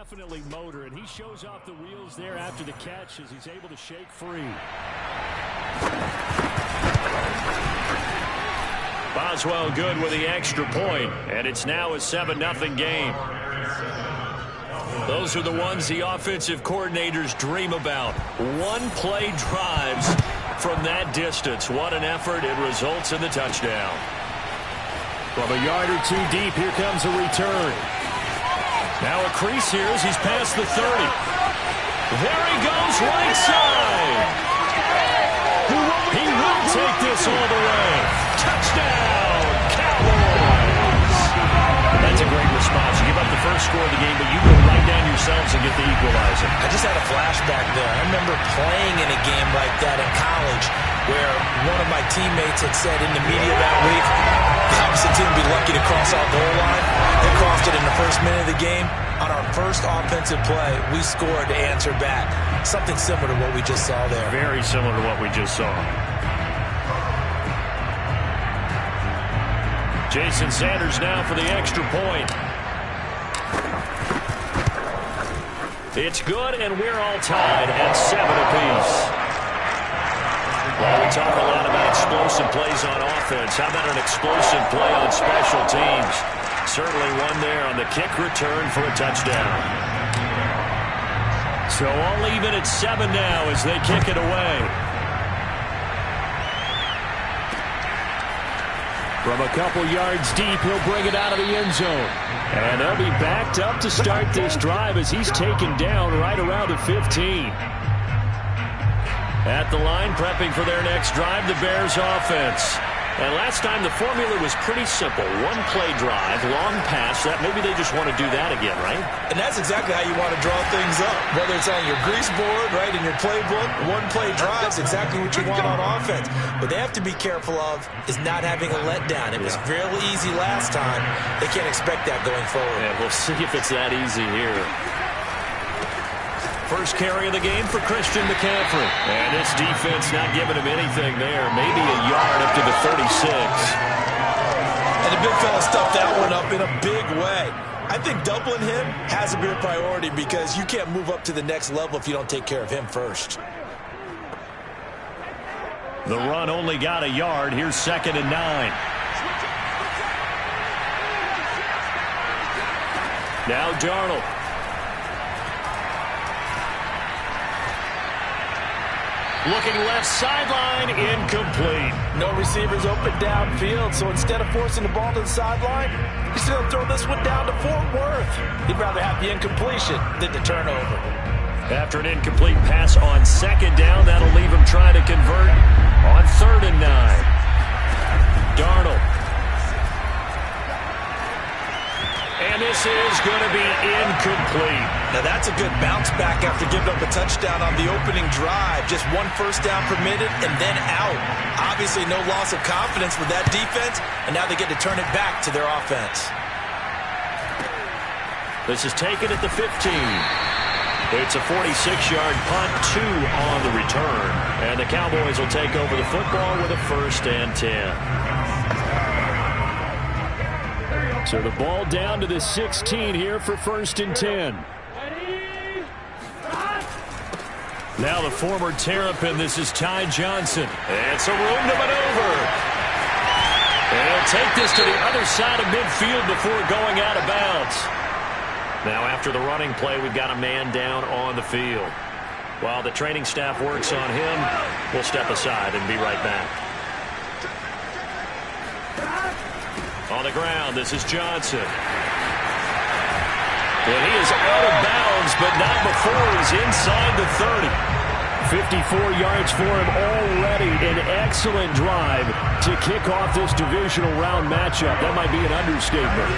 definitely motor, and he shows off the wheels there after the catch as he's able to shake free. Boswell good with the extra point, and it's now a 7-0 game. Those are the ones the offensive coordinators dream about. One-play drives from that distance. What an effort. It results in the touchdown. From a yard or two deep, here comes a return. Now a crease here as he's past the 30. There he goes, right side. He will take this all the way. Touchdown, Cowboys. That's a great response. You give up the first score of the game, but you go right down yourselves and get the equalizer. I just had a flashback there. I remember playing in a game like that in college where one of my teammates had said in the media that week, the opposite team would be lucky to cross our goal line. They crossed it in the first minute of the game. On our first offensive play, we scored to answer back. Something similar to what we just saw there. Very similar to what we just saw. Jason Sanders now for the extra point. It's good, and we're all tied at 7 apiece. Well, we talk a lot about explosive plays on offense. How about an explosive play on special teams? Certainly one there on the kick return for a touchdown. So all even at 7 now as they kick it away. From a couple yards deep, he'll bring it out of the end zone. And they'll be backed up to start this drive as he's taken down right around the 15. At the line, prepping for their next drive, the Bears offense. And last time, the formula was pretty simple. One-play drive, long pass. That maybe they just want to do that again, right? And that's exactly how you want to draw things up. Whether it's on your grease board, right, in your playbook, one-play drive is exactly what you want on offense. What they have to be careful of is not having a letdown. It was real easy last time. They can't expect that going forward. Yeah, we'll see if it's that easy here. First carry of the game for Christian McCaffrey. And this defense not giving him anything there. Maybe a yard up to the 36. And the big fella stuffed that one up in a big way. I think doubling him has to be a priority because you can't move up to the next level if you don't take care of him first. The run only got a yard. Here's 2nd and 9. Now Darnold. Looking left sideline, incomplete. No receivers open downfield, so instead of forcing the ball to the sideline, he's going to throw this one down to Fort Worth. He'd rather have the incompletion than the turnover. After an incomplete pass on 2nd down, that'll leave him trying to convert on 3rd and 9. Darnold. And this is going to be incomplete. Now that's a good bounce back after giving up a touchdown on the opening drive. Just 1 first down permitted and then out. Obviously no loss of confidence with that defense, and now they get to turn it back to their offense. This is taken at the 15. It's a 46-yard punt, 2 on the return. And the Cowboys will take over the football with a 1st and 10. So the ball down to the 16 here for 1st and 10. Now the former Terrapin, this is Ty Johnson. It's a room to maneuver. And he'll take this to the other side of midfield before going out of bounds. Now after the running play, we've got a man down on the field. While the training staff works on him, we'll step aside and be right back. On the ground, this is Johnson. And he is out of bounds, but not before he's inside the 30. 54 yards for him already. An excellent drive to kick off this divisional round matchup. That might be an understatement.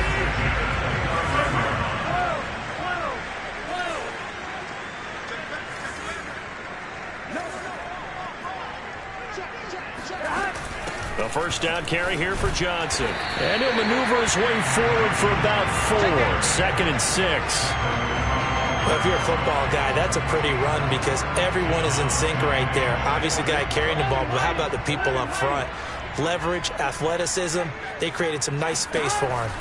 A first down carry here for Johnson. And he'll maneuver his way forward for about 4. 2nd and 6. Well, if you're a football guy, that's a pretty run because everyone is in sync right there. Obviously, the guy carrying the ball, but how about the people up front? Leverage, athleticism, they created some nice space for him.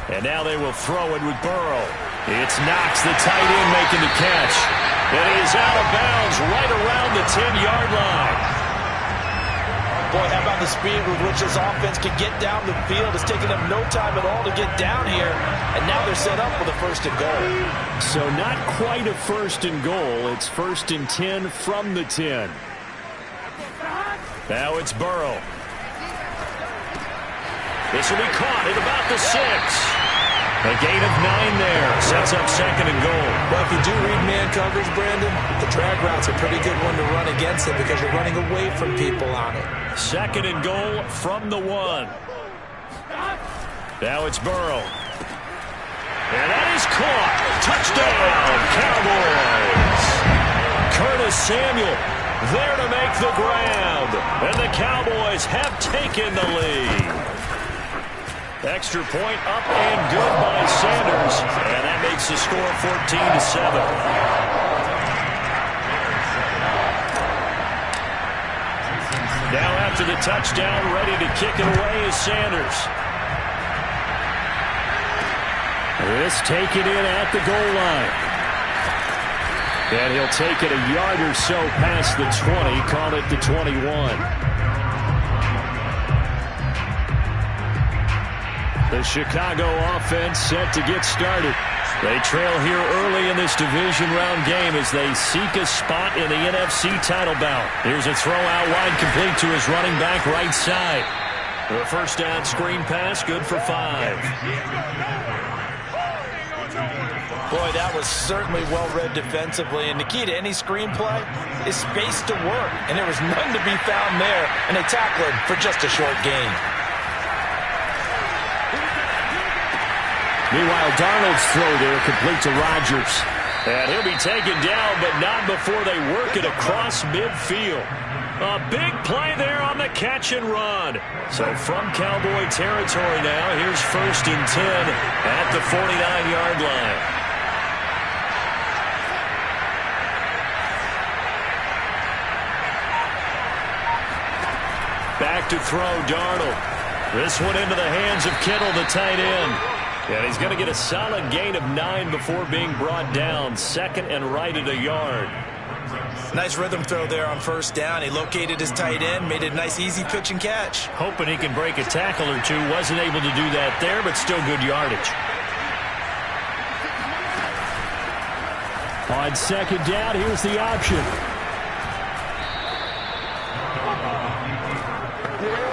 And now they will throw it with Burrow. It's Knox, the tight end, making the catch. And he is out of bounds right around the 10-yard line. Boy, how about the speed with which this offense can get down the field? It's taken them no time at all to get down here, and now they're set up with a 1st and goal. So not quite a 1st and goal. It's 1st and 10 from the 10. Now it's Burrow. This will be caught at about the 6. A gain of 9 there. Sets up 2nd and goal. Well, if you do read man coverage, Brandon, the drag route's a pretty good one to run against it because you're running away from people on it. 2nd and goal from the 1. Now it's Burrow. And that is caught. Touchdown, Cowboys. Curtis Samuel there to make the grab. And the Cowboys have taken the lead. Extra point up and good by Sanders. And that makes the score 14-7. Now after the touchdown, ready to kick it away is Sanders. This taken in at the goal line. And he'll take it a yard or so past the 20, call it the 21. The Chicago offense set to get started. They trail here early in this division round game as they seek a spot in the NFC title bout. Here's a throw out wide, complete to his running back right side. The 1st down screen pass, good for 5. Boy, that was certainly well read defensively, and the key to any screenplay is space to work, and there was none to be found there, and they tackled him for just a short gain. Meanwhile, Darnold's throw there complete to Rodgers. And he'll be taken down, but not before they work it across midfield. A big play there on the catch and run. So from Cowboy territory now, here's 1st and 10 at the 49-yard line. Back to throw, Darnold. This one into the hands of Kittle, the tight end. And he's going to get a solid gain of 9 before being brought down. 2nd and right at a yard. Nice rhythm throw there on 1st down. He located his tight end, made it a nice easy pitch and catch. Hoping he can break a tackle or two. Wasn't able to do that there, but still good yardage. On 2nd down, here's the option.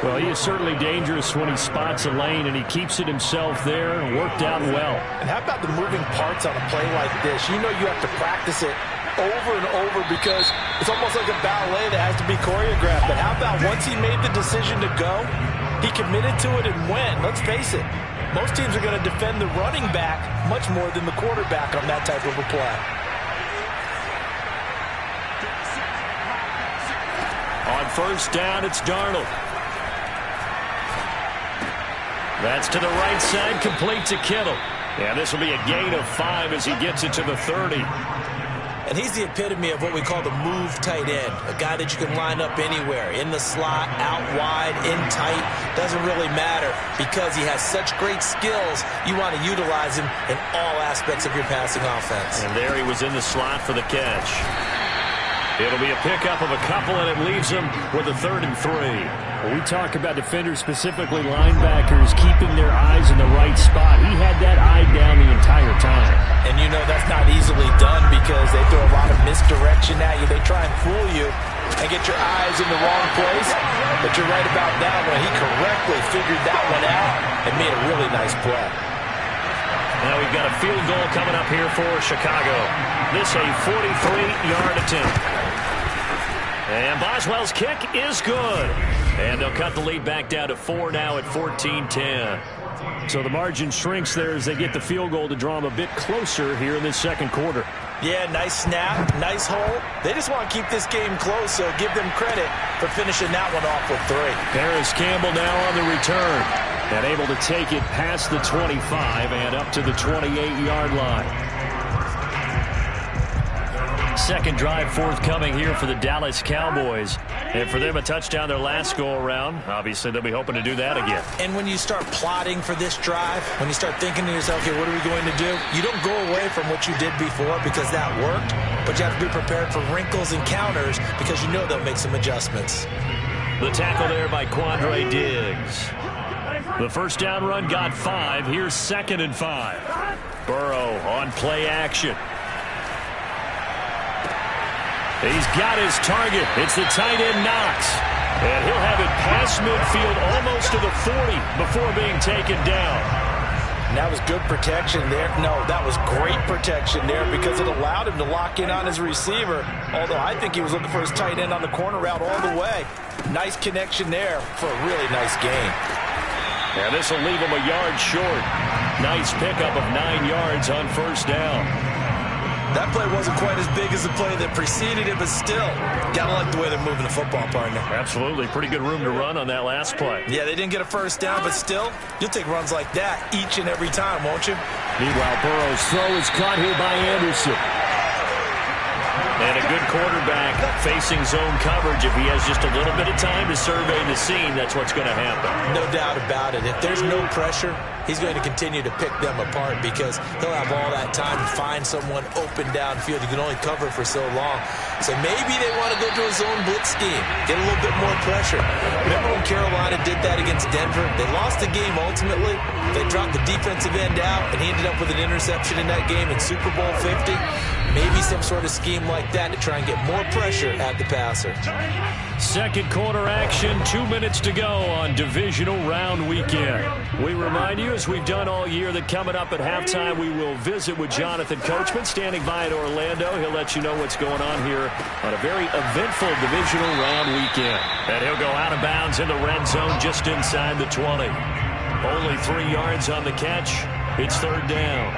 Well, he is certainly dangerous when he spots a lane, and he keeps it himself there and worked out well. And how about the moving parts on a play like this? You know you have to practice it over and over because it's almost like a ballet that has to be choreographed. But how about once he made the decision to go, he committed to it and went. Let's face it, most teams are going to defend the running back much more than the quarterback on that type of a play. On 1st down, it's Darnold. That's to the right side, complete to Kittle. Yeah, this will be a gain of 5 as he gets it to the 30. And he's the epitome of what we call the move tight end. A guy that you can line up anywhere, in the slot, out wide, in tight. Doesn't really matter because he has such great skills. You want to utilize him in all aspects of your passing offense. And there he was in the slot for the catch. It'll be a pickup of a couple, and it leaves him with a 3rd and 3. When we talk about defenders, specifically linebackers, keeping their eyes in the right spot, he had that eye down the entire time. And you know that's not easily done because they throw a lot of misdirection at you. They try and fool you and get your eyes in the wrong place. But you're right about that one. He correctly figured that one out and made a really nice play. Now we've got a field goal coming up here for Chicago. This a 43-yard attempt. And Boswell's kick is good. And they'll cut the lead back down to 4 now at 14-10. So the margin shrinks there as they get the field goal to draw them a bit closer here in this 2nd quarter. Yeah, nice snap, nice hole. They just want to keep this game close, so give them credit for finishing that one off with 3. Paris Campbell now on the return. And able to take it past the 25 and up to the 28-yard line. Second drive forthcoming here for the Dallas Cowboys. And for them, a touchdown their last go-around. Obviously, they'll be hoping to do that again. And when you start plotting for this drive, when you start thinking to yourself, okay, what are we going to do? You don't go away from what you did before because that worked, but you have to be prepared for wrinkles and counters because you know they'll make some adjustments. The tackle there by Quandre Diggs. The first down run got 5. Here's 2nd and 5. Burrow on play action. He's got his target. It's the tight end Knox. And he'll have it past midfield almost to the 40 before being taken down. And that was good protection there. No, that was great protection there because it allowed him to lock in on his receiver. Although I think he was looking for his tight end on the corner route all the way. Nice connection there for a really nice gain. And this will leave him a yard short. Nice pickup of 9 yards on first down. That play wasn't quite as big as the play that preceded it, but still, gotta like the way they're moving the football, partner. Absolutely. Pretty good room to run on that last play. Yeah, they didn't get a first down, but still, you'll take runs like that each and every time, won't you? Meanwhile, Burrow's throw is caught here by Anderson. And a good quarterback facing zone coverage. If he has just a little bit of time to survey the scene, that's what's going to happen. No doubt about it. If there's no pressure, he's going to continue to pick them apart because he'll have all that time to find someone open downfield. You can only cover for so long. So maybe they want to go to a zone blitz scheme, get a little bit more pressure. Remember when Carolina did that against Denver? They lost the game ultimately. They dropped the defensive end out, and he ended up with an interception in that game in Super Bowl 50. Maybe some sort of scheme like that to try and get more pressure at the passer. Second quarter action, 2 minutes to go on divisional round weekend. We remind you, as we've done all year, that coming up at halftime, we will visit with Jonathan Coachman standing by in Orlando. He'll let you know what's going on here on a very eventful divisional round weekend. And he'll go out of bounds in the red zone just inside the 20. Only 3 yards on the catch. It's third down.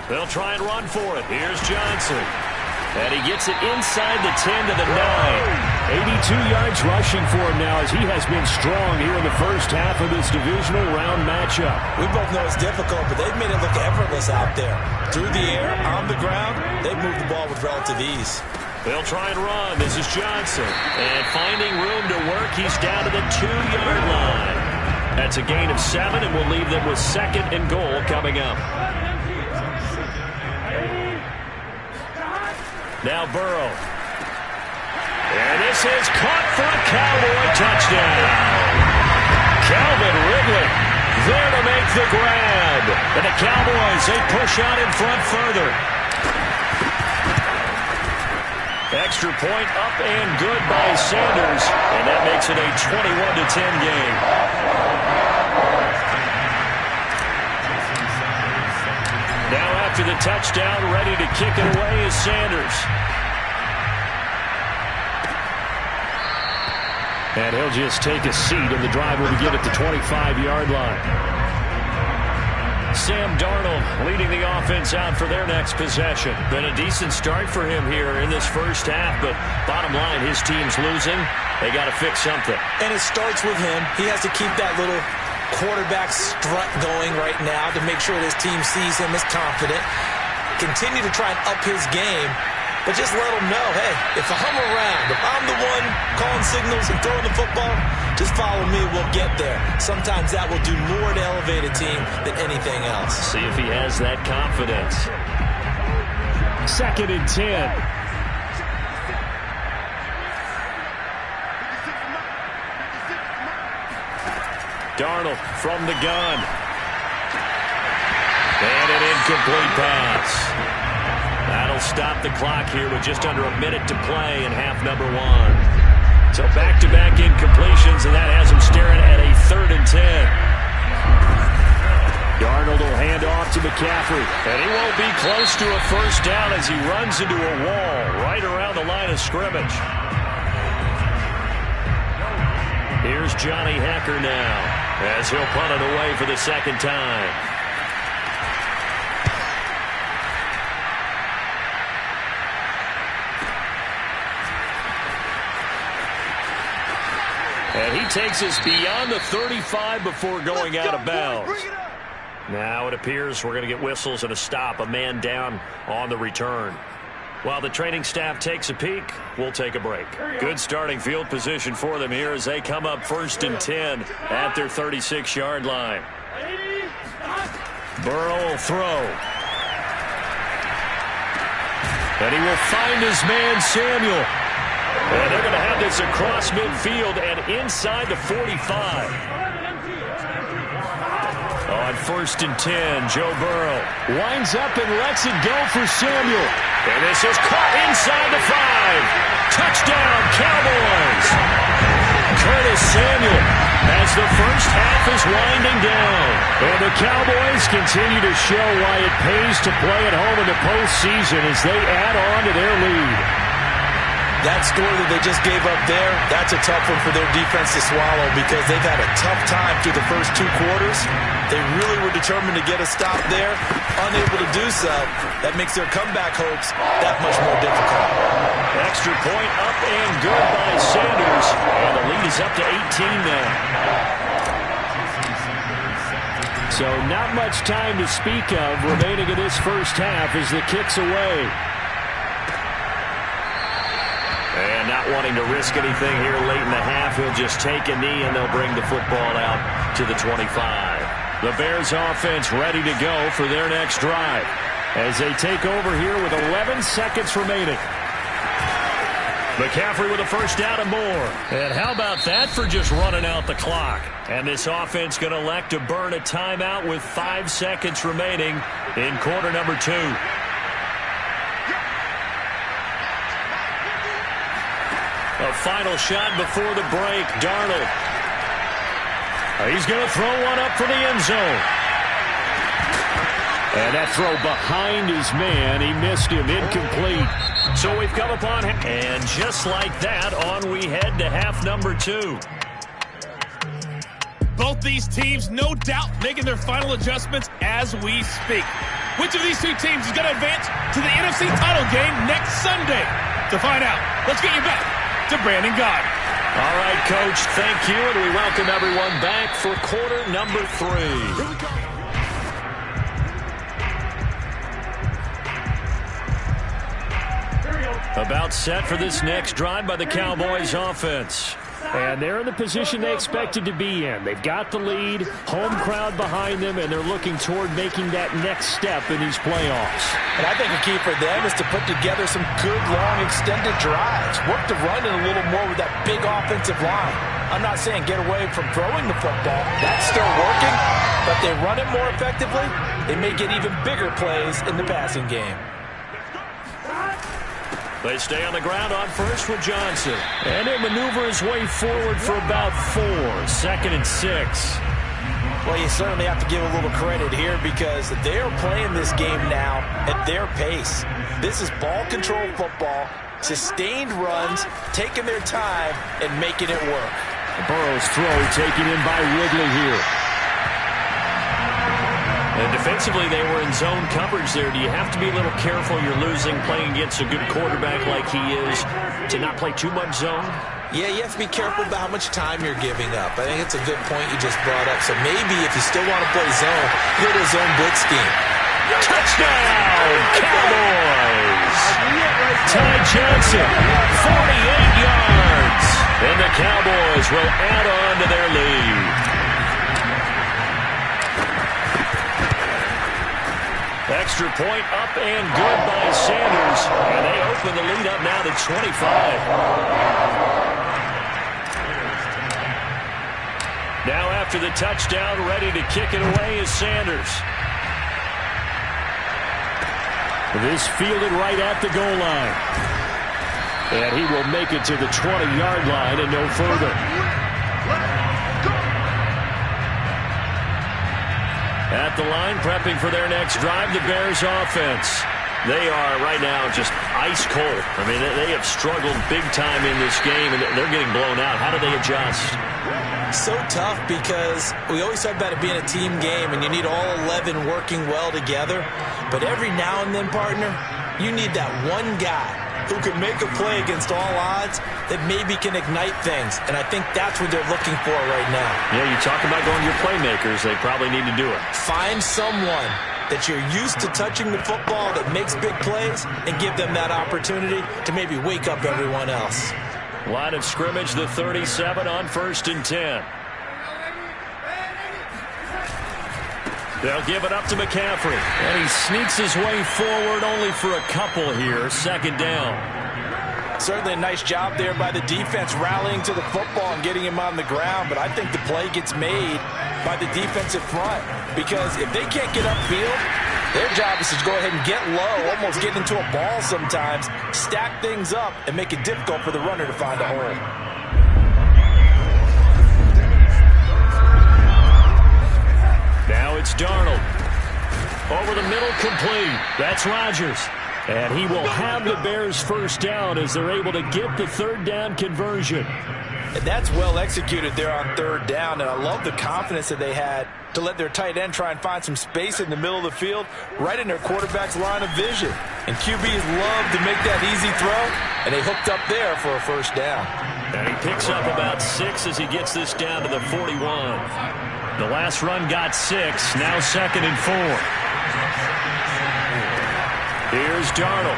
They'll try and run for it. Here's Johnson. And he gets it inside the 10 to the 9. 82 yards rushing for him now as he has been strong here in the first half of this divisional round matchup. We both know it's difficult, but they've made it look effortless out there. Through the air, on the ground, they've moved the ball with relative ease. They'll try and run. This is Johnson. And finding room to work, he's down to the 2-yard line. That's a gain of 7, and we'll leave them with 2nd and goal coming up. Now Burrow. And this is caught for a Cowboy touchdown. Calvin Ridley there to make the grab. And the Cowboys, they push out in front further. Extra point up and good by Sanders. And that makes it a 21-10 game. Now after the touchdown, ready to kick it away is Sanders. And he'll just take a seat, and the drive will begin at the 25-yard line. Sam Darnold leading the offense out for their next possession. Been a decent start for him here in this first half, but bottom line, his team's losing. They got to fix something. And it starts with him. He has to keep that little quarterback strut going right now to make sure his team sees him as confident. Continue to try and up his game, but just let him know, hey, if I'm around, if I'm the one calling signals and throwing the football, just follow me, we'll get there. Sometimes that will do more to elevate a team than anything else. See if he has that confidence. 2nd and 10. Darnold from the gun. And an incomplete pass. That'll stop the clock here with just under a minute to play in half number 1. So back-to-back incompletions, and that has him staring at a 3rd and 10. Darnold will hand off to McCaffrey. And he won't be close to a first down as he runs into a wall right around the line of scrimmage. Here's Johnny Hecker now, as he'll punt it away for the second time. And he takes us beyond the 35 before going out of bounds. Now it appears we're going to get whistles and a stop, a man down on the return. While the training staff takes a peek, we'll take a break. Good starting field position for them here as they come up 1st and 10 at their 36-yard line. Burrow will throw. And he will find his man, Samuel. And they're going to have this across midfield and inside the 45. On 1st and 10, Joe Burrow winds up and lets it go for Samuel. And this is caught inside the 5. Touchdown, Cowboys. Curtis Samuel as the first half is winding down. And the Cowboys continue to show why it pays to play at home in the postseason as they add on to their lead. That score that they just gave up there, that's a tough one for their defense to swallow because they've had a tough time through the first 2 quarters. They really were determined to get a stop there, unable to do so. That makes their comeback hopes that much more difficult. Extra point up and good by Sanders. And the lead is up to 18 now. So not much time to speak of remaining in this first half as the kick's away. And not wanting to risk anything here late in the half, he'll just take a knee and they'll bring the football out to the 25. The Bears offense ready to go for their next drive as they take over here with 11 seconds remaining. McCaffrey with a first down and more. And how about that for just running out the clock? And this offense going to elect to burn a timeout with 5 seconds remaining in quarter number 2. A final shot before the break. Darnold. He's going to throw one up for the end zone. And that throw behind his man. He missed him. Incomplete. So we've come upon... And just like that, on we head to half number 2. Both these teams, no doubt, making their final adjustments as we speak. Which of these 2 teams is going to advance to the NFC title game next Sunday? To find out, let's get you back to Brandon Gaudin. All right, Coach, thank you, and we welcome everyone back for quarter number 3. Here we go. About set for this next drive by the Cowboys offense. And they're in the position they expected to be in. They've got the lead, home crowd behind them, and they're looking toward making that next step in these playoffs. And I think a key for them is to put together some good, long, extended drives. Work the run in a little more with that big offensive line. I'm not saying get away from throwing the football. That's still working. But they run it more effectively, they may get even bigger plays in the passing game. They stay on the ground on first with Johnson. And they maneuver his way forward for about 4. 2nd and 6. Well, you certainly have to give a little credit here because they're playing this game now at their pace. This is ball control football, sustained runs, taking their time, and making it work. Burrow's throw taken in by Ridley here. And defensively, they were in zone coverage there. Do you have to be a little careful? You're losing, playing against a good quarterback like he is, to not play too much zone? Yeah, you have to be careful about how much time you're giving up. I think it's a good point you just brought up. So maybe if you still want to play zone, go to a zone blitz scheme. Touchdown, Cowboys! Ty Johnson, 48 yards. And the Cowboys will add on to their lead. Extra point up and good by Sanders. And they open the lead up now to 25. Now after the touchdown, ready to kick it away is Sanders. This fielded right at the goal line. And he will make it to the 20-yard line and no further. At the line, prepping for their next drive, the Bears offense. They are right now just ice cold. I mean, they have struggled big time in this game, and they're getting blown out. How do they adjust? So tough because we always talk about it being a team game, and you need all 11 working well together. But every now and then, partner, you need that one guy who can make a play against all odds that maybe can ignite things. And I think that's what they're looking for right now. Yeah, you talk about going to your playmakers. They probably need to do it. Find someone that you're used to touching the football that makes big plays and give them that opportunity to maybe wake up everyone else. Line of scrimmage, the 37 on 1st and 10. They'll give it up to McCaffrey. And he sneaks his way forward only for a couple here. 2nd down. Certainly a nice job there by the defense rallying to the football and getting him on the ground. But I think the play gets made by the defensive front. Because if they can't get upfield, their job is to go ahead and get low, almost get into a ball sometimes, stack things up, and make it difficult for the runner to find a hole. Now it's Darnold. Over the middle, complete. That's Rodgers. And he will have the Bears' 1st down as they're able to get the 3rd down conversion. And that's well executed there on 3rd down. And I love the confidence that they had to let their tight end try and find some space in the middle of the field, right in their quarterback's line of vision. And QBs love to make that easy throw, and they hooked up there for a 1st down. And he picks up about 6 as he gets this down to the 41. The last run got 6, now 2nd and 4. Here's Darnold.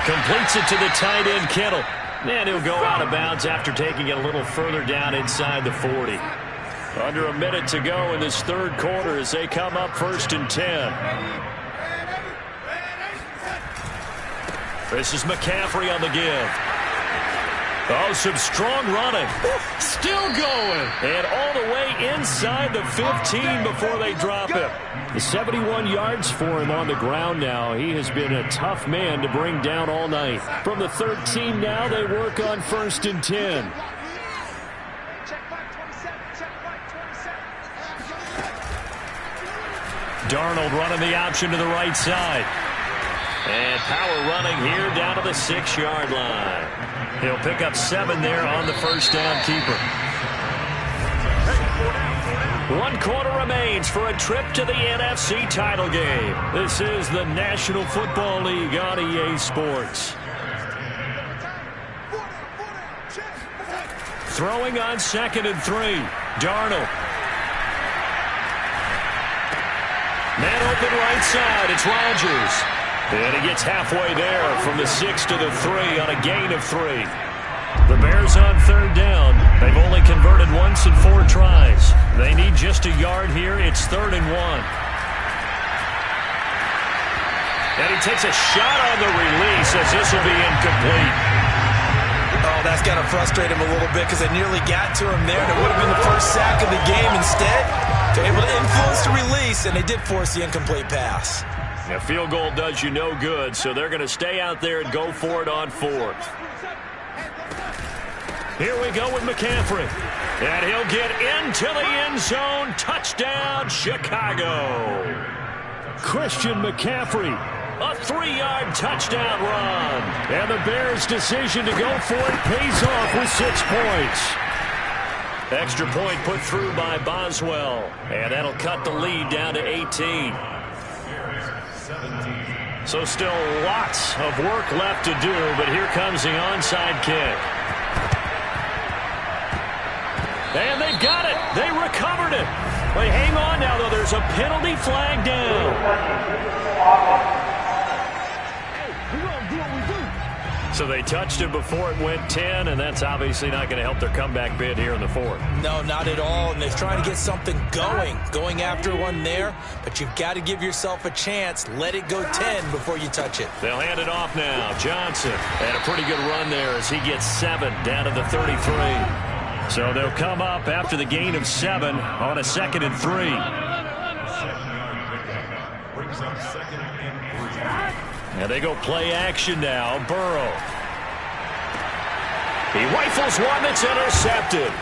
Completes it to the tight end, Kittle. And he'll go out of bounds after taking it a little further down inside the 40. Under a minute to go in this 3rd quarter as they come up 1st and 10. This is McCaffrey on the give. Oh, some strong running. Still going. And all the way inside the 15 before they drop him. 71 yards for him on the ground now. He has been a tough man to bring down all night. From the 13 now, they work on 1st and 10. Darnold running the option to the right side. And power running here down to the 6-yard line. He'll pick up 7 there on the 1st down keeper. 1 quarter remains for a trip to the NFC title game. This is the National Football League on EA Sports. Throwing on 2nd and 3. Darnold. Man open right side. It's Rodgers. And he gets halfway there from the 6 to the 3 on a gain of 3. The Bears on 3rd down. They've only converted once in 4 tries. They need just a yard here. It's 3rd and 1. And he takes a shot on the release as this will be incomplete. Oh, that's got to frustrate him a little bit because they nearly got to him there. And it would have been the first sack of the game. Instead, they're able to influence the release, and they did force the incomplete pass. A field goal does you no good, so they're going to stay out there and go for it on 4th. Here we go with McCaffrey. And he'll get into the end zone. Touchdown, Chicago. Christian McCaffrey. A 3-yard touchdown run. And the Bears' decision to go for it pays off with 6 points. Extra point put through by Boswell. And that'll cut the lead down to 18. So still lots of work left to do, but here comes the onside kick. And they've got it. They recovered it. They hang on now, though. There's a penalty flag down. So they touched it before it went 10, and that's obviously not going to help their comeback bid here in the 4th. No, not at all, and they're trying to get something going after one there, but you've got to give yourself a chance. Let it go 10 before you touch it. They'll hand it off now. Johnson had a pretty good run there as he gets 7 down to the 33. So they'll come up after the gain of 7 on a 2nd and 3. And they go play action now. Burrow. He rifles one that's intercepted.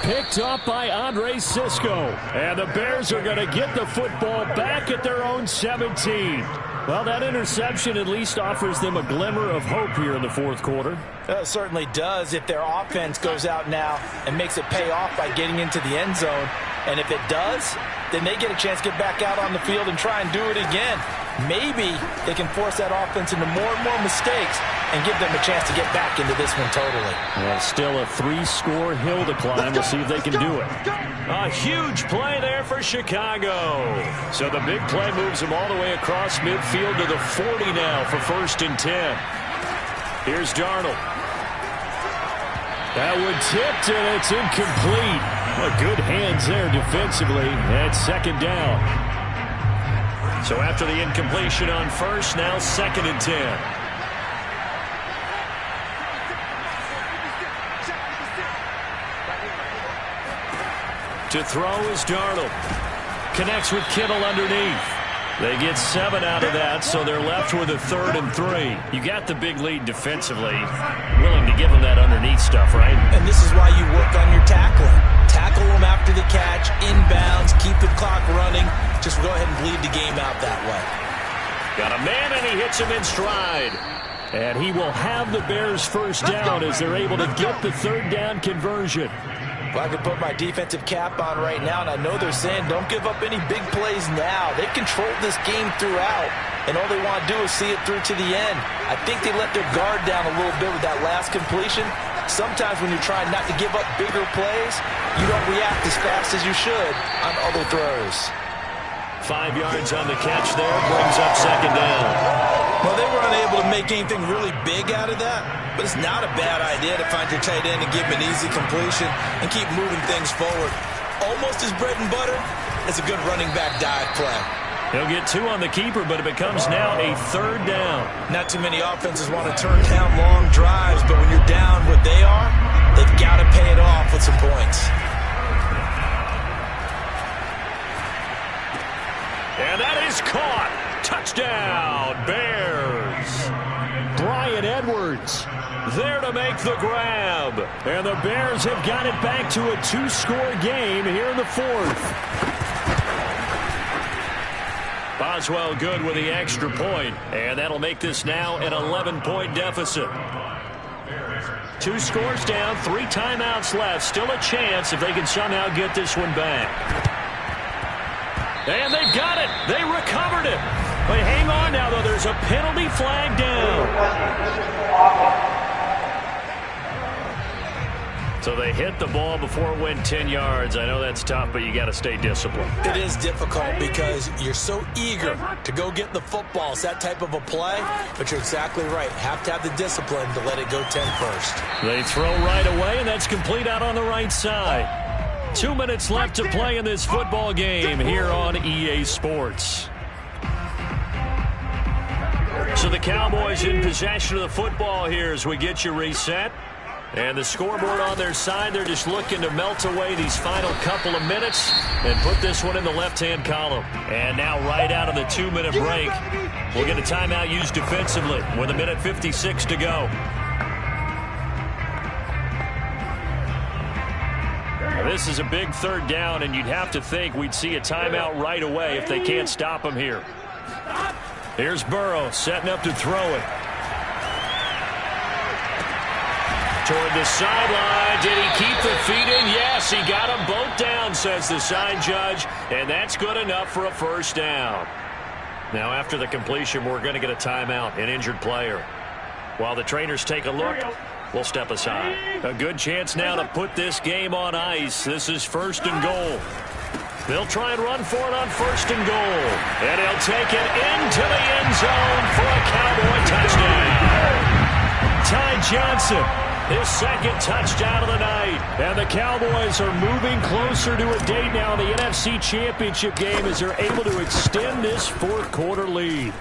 Picked up by Andre Cisco. And the Bears are going to get the football back at their own 17. Well, that interception at least offers them a glimmer of hope here in the 4th quarter. It certainly does if their offense goes out now and makes it pay off by getting into the end zone. And if it does, then they get a chance to get back out on the field and try and do it again. maybe they can force that offense into more and more mistakes and give them a chance to get back into this one totally. Well, still a 3-score hill to climb. We'll see if they can do it. A huge play there for Chicago. So the big play moves them all the way across midfield to the 40 now for 1st and 10. Here's Darnold. That one tipped, and it's incomplete. Well, good hands there defensively. That's 2nd down. So after the incompletion on 1st, now 2nd and 10. To throw is Darnold. Connects with Kittle underneath. They get 7 out of that, so they're left with a 3rd and 3. You got the big lead defensively. Willing to give them that underneath stuff, right? And this is why you work on your tackling. Tackle them after the catch, inbounds, keep the clock running. Just go ahead and bleed the game out that way. Got a man, and he hits him in stride. And he will have the Bears' 1st down as they're able to get the 3rd down conversion. Well, I could put my defensive cap on right now, and I know they're saying don't give up any big plays now. They controlled this game throughout, and all they want to do is see it through to the end. I think they let their guard down a little bit with that last completion. Sometimes when you're trying not to give up bigger plays, you don't react as fast as you should on other throws. 5 yards on the catch there, brings up 2nd down. Well, they were unable to make anything really big out of that, but it's not a bad idea to find your tight end and give him an easy completion and keep moving things forward. Almost his bread and butter. It's a good running back dive play. He'll get 2 on the keeper, but it becomes now a 3rd down. Not too many offenses want to turn down long drives, but when you're down what they are, they've got to pay it off with some points. And that is caught. Touchdown, Bears. Bryan Edwards there to make the grab. And the Bears have got it back to a 2-score game here in the 4th. Boswell good with the extra point, and that'll make this now an 11-point deficit. 2 scores down, 3 timeouts left. Still a chance if they can somehow get this one back. And they got it. They recovered it. But hang on now, though. There's a penalty flag down. So they hit the ball before it went 10 yards. I know that's tough, but you got to stay disciplined. It is difficult because you're so eager to go get the football. It's that type of a play, but you're exactly right. Have to have the discipline to let it go 10 first. They throw right away, and that's complete out on the right side. 2 minutes left to play in this football game here on EA Sports. So the Cowboys in possession of the football here as we get you reset. And the scoreboard on their side, they're just looking to melt away these final couple of minutes and put this one in the left-hand column. And now right out of the 2-minute break, we'll get a timeout used defensively with 1:56 to go. This is a big 3rd down, and you'd have to think we'd see a timeout right away if they can't stop him here. Here's Burrow setting up to throw it. Toward the sideline. Did he keep the feet in? Yes, he got them both down, says the side judge, and that's good enough for a 1st down. Now, after the completion, we're going to get a timeout, an injured player. While the trainers take a look, we'll step aside. A good chance now to put this game on ice. This is 1st and goal. They'll try and run for it on 1st and goal. And he'll take it into the end zone for a Cowboy touchdown. Ty Johnson, his 2nd touchdown of the night. And the Cowboys are moving closer to a date now in the NFC Championship game as they're able to extend this 4th quarter lead.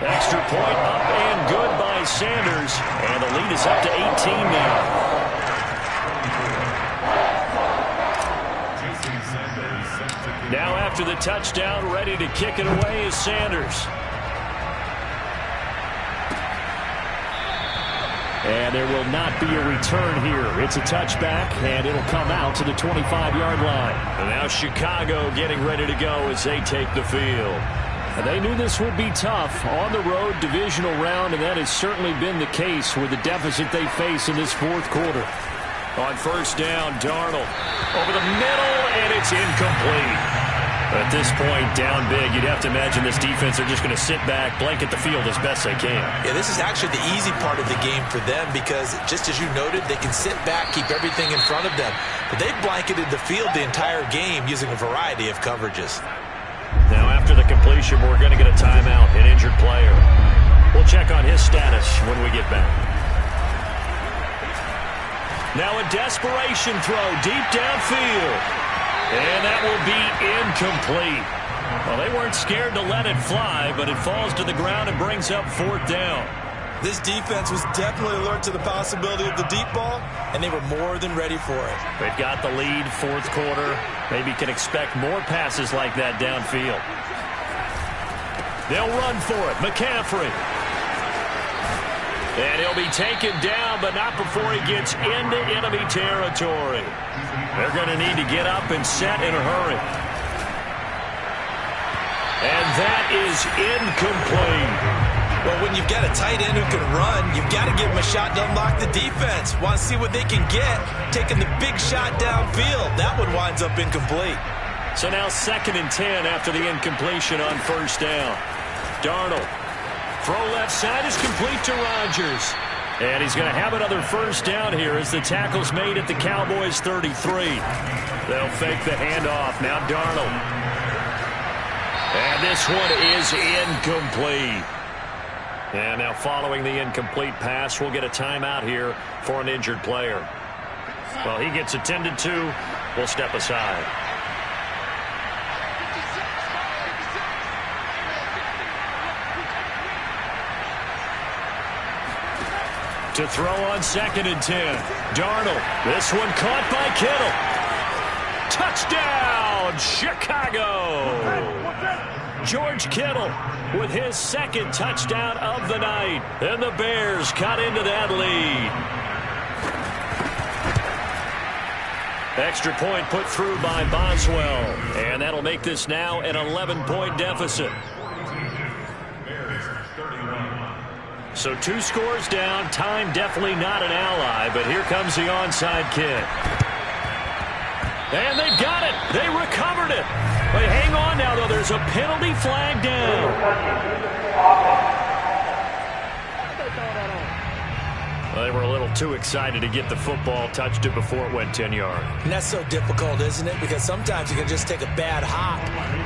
Extra point up and good by Sanders. And the lead is up to 18 now. Now after the touchdown, ready to kick it away is Sanders. And there will not be a return here. It's a touchback, and it'll come out to the 25-yard line. And now Chicago getting ready to go as they take the field. And they knew this would be tough on the road divisional round, and that has certainly been the case with the deficit they face in this 4th quarter. On 1st down, Darnold over the middle, and it's incomplete. At this point, down big, you'd have to imagine this defense are just going to sit back, blanket the field as best they can. Yeah, this is actually the easy part of the game for them because, just as you noted, they can sit back, keep everything in front of them. But they've blanketed the field the entire game using a variety of coverages. Now, after the completion, we're going to get a timeout, an injured player. We'll check on his status when we get back. Now a desperation throw deep downfield. And that will be incomplete. Well, they weren't scared to let it fly, but it falls to the ground and brings up 4th down. This defense was definitely alert to the possibility of the deep ball, and they were more than ready for it. They've got the lead, 4th quarter. Maybe can expect more passes like that downfield. They'll run for it. McCaffrey. And he'll be taken down, but not before he gets into enemy territory. They're going to need to get up and set in a hurry. And that is incomplete. Well, when you've got a tight end who can run, you've got to give him a shot to unlock the defense. Want to see what they can get, taking the big shot downfield. That one winds up incomplete. So now 2nd and 10 after the incompletion on 1st down. Darnold. Throw left side is complete to Rodgers. And he's going to have another 1st down here as the tackle's made at the Cowboys' 33. They'll fake the handoff. Now Darnold. And this one is incomplete. And now following the incomplete pass, we'll get a timeout here for an injured player. Well, he gets attended to. We'll step aside. To throw on 2nd and 10. Darnold. This one caught by Kittle. Touchdown, Chicago. George Kittle with his 2nd touchdown of the night. And the Bears cut into that lead. Extra point put through by Boswell. And that'll make this now an 11-point deficit. So 2 scores down. Time definitely not an ally, but here comes the onside kick. And they've got it. They recovered it. But hang on now, though. There's a penalty flag down. Well, they were a little too excited to get the football, touched it before it went 10 yards. And that's so difficult, isn't it? Because sometimes you can just take a bad hop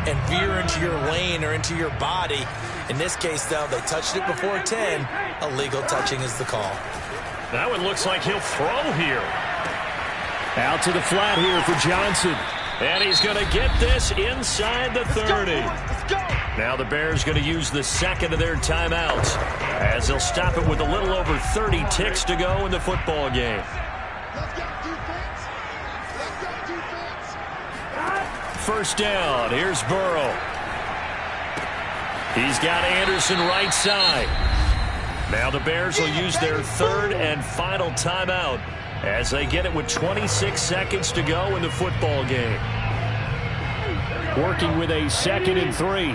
and veer into your lane or into your body. In this case, though, they touched it before 10. Illegal touching is the call. That one looks like he'll throw here. Out to the flat here for Johnson. And he's going to get this inside the 30. Let's go. Now the Bears going to use the 2nd of their timeouts as they'll stop it with a little over 30 ticks to go in the football game. First down. Here's Burrow. He's got Anderson right side. Now the Bears will use their 3rd and final timeout as they get it with 26 seconds to go in the football game. Working with a 2nd and 3.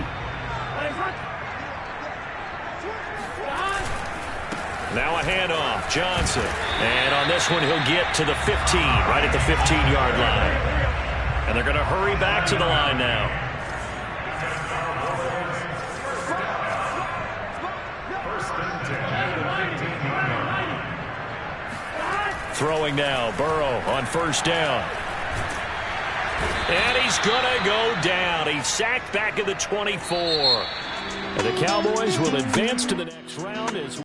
Now a handoff. Johnson. And on this one, he'll get to the 15, right at the 15-yard line. And they're going to hurry back to the line now. Throwing now. Burrow on 1st down. And he's going to go down. He's sacked back at the 24. And the Cowboys will advance to the next round as